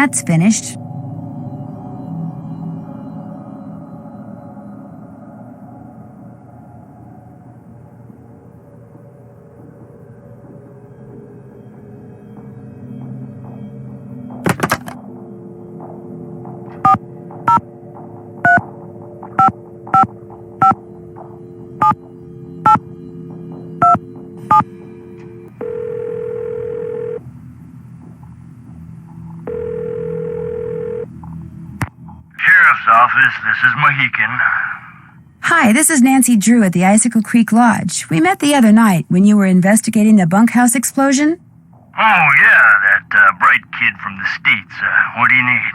That's finished. Office, this is Mohican. Hi, this is Nancy Drew at the Icicle Creek Lodge. We met the other night when you were investigating the bunkhouse explosion. Oh, yeah, that bright kid from the States. What do you need?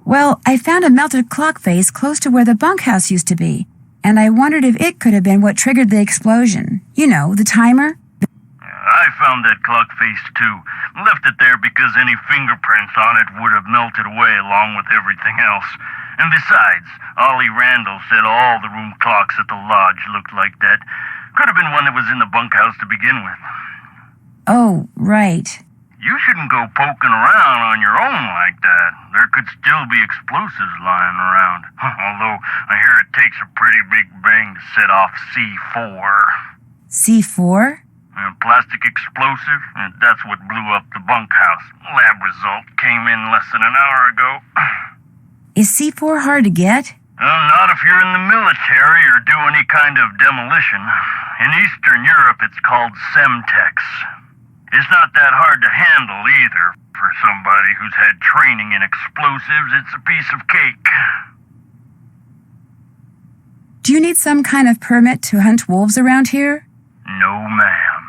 Well, I found a melted clock face close to where the bunkhouse used to be, and I wondered if it could have been what triggered the explosion. You know, the timer. I found that clock face, too. Left it there because any fingerprints on it would have melted away along with everything else. And besides, Ollie Randall said all the room clocks at the lodge looked like that. Could have been one that was in the bunkhouse to begin with. Oh, right. You shouldn't go poking around on your own like that. There could still be explosives lying around. Although, I hear it takes a pretty big bang to set off C4. C4? A plastic explosive? That's what blew up the bunkhouse. Lab result came in less than an hour ago. Is C4 hard to get? Not if you're in the military or do any kind of demolition. In Eastern Europe, it's called Semtex. It's not that hard to handle either. For somebody who's had training in explosives, it's a piece of cake. Do you need some kind of permit to hunt wolves around here? No, ma'am.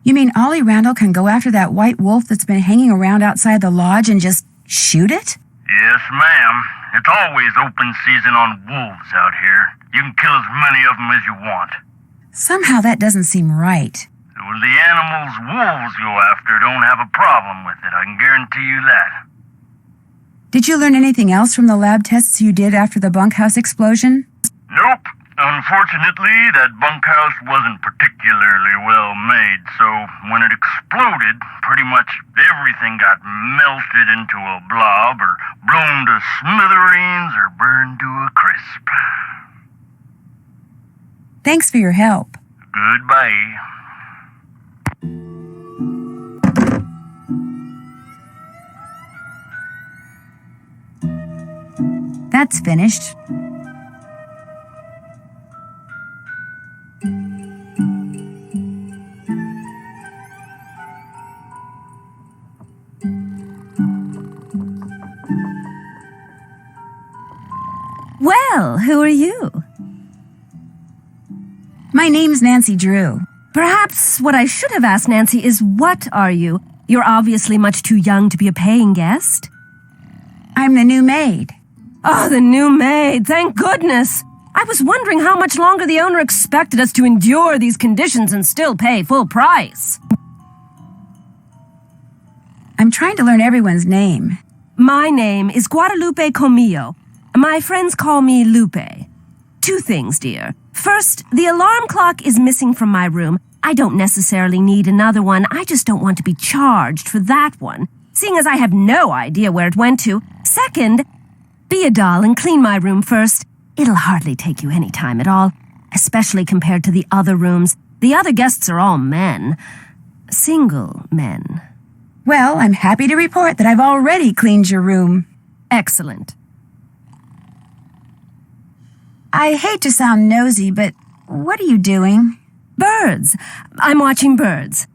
You mean Ollie Randall can go after that white wolf that's been hanging around outside the lodge and just shoot it? Yes, ma'am. It's always open season on wolves out here. You can kill as many of them as you want. Somehow that doesn't seem right. Well, the animals wolves go after don't have a problem with it, I can guarantee you that. Did you learn anything else from the lab tests you did after the bunkhouse explosion? Nope. Unfortunately, that bunkhouse wasn't particularly well made, so when it exploded, pretty much everything got melted into a blob or blown to smithereens or burned to a crisp. Thanks for your help. Goodbye. That's finished. Well, who are you? My name's Nancy Drew. Perhaps what I should have asked Nancy is, what are you? You're obviously much too young to be a paying guest. I'm the new maid. Oh, the new maid, thank goodness. I was wondering how much longer the owner expected us to endure these conditions and still pay full price. I'm trying to learn everyone's name. My name is Guadalupe Comillo. My friends call me Lupe. 2 things, dear. First, the alarm clock is missing from my room. I don't necessarily need another one. I just don't want to be charged for that one, seeing as I have no idea where it went to. Second, be a doll and clean my room first. It'll hardly take you any time at all, especially compared to the other rooms. The other guests are all men. Single men. Well, I'm happy to report that I've already cleaned your room. Excellent. I hate to sound nosy, but what are you doing? Birds. I'm watching birds.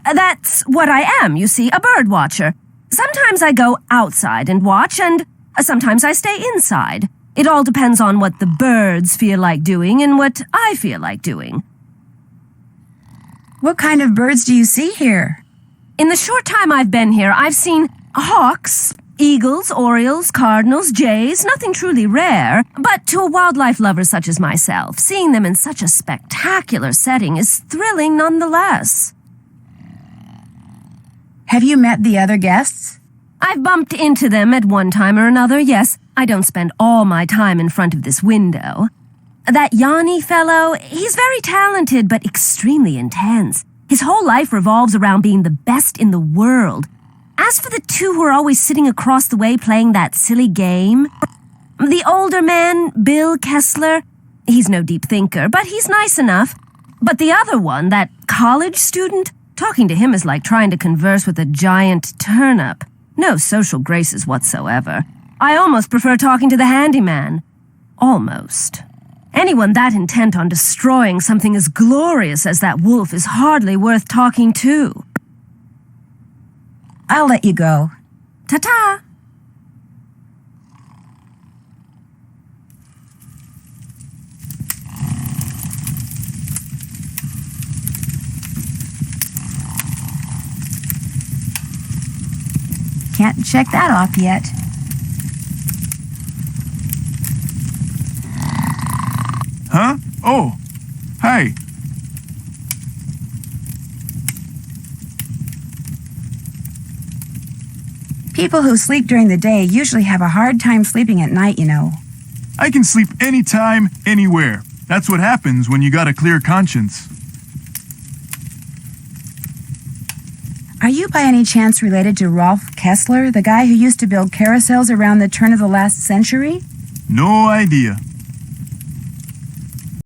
That's what I am, you see, a bird watcher. Sometimes I go outside and watch, and sometimes I stay inside. It all depends on what the birds feel like doing and what I feel like doing. What kind of birds do you see here? In the short time I've been here, I've seen hawks, eagles, orioles, cardinals, jays, nothing truly rare. But to a wildlife lover such as myself, seeing them in such a spectacular setting is thrilling nonetheless. Have you met the other guests? I've bumped into them at one time or another, yes. I don't spend all my time in front of this window. That Yanni fellow, he's very talented but extremely intense. His whole life revolves around being the best in the world. As for the two who are always sitting across the way playing that silly game, the older man, Bill Kessler, he's no deep thinker, but he's nice enough. But the other one, that college student, talking to him is like trying to converse with a giant turnip. No social graces whatsoever. I almost prefer talking to the handyman. Almost. Anyone that intent on destroying something as glorious as that wolf is hardly worth talking to. I'll let you go. Ta-ta! Can't check that off yet. Huh? Oh, hi. People who sleep during the day usually have a hard time sleeping at night, you know. I can sleep anytime, anywhere. That's what happens when you got a clear conscience. Are you by any chance related to Rolf Kessler, the guy who used to build carousels around the turn of the last century? No idea.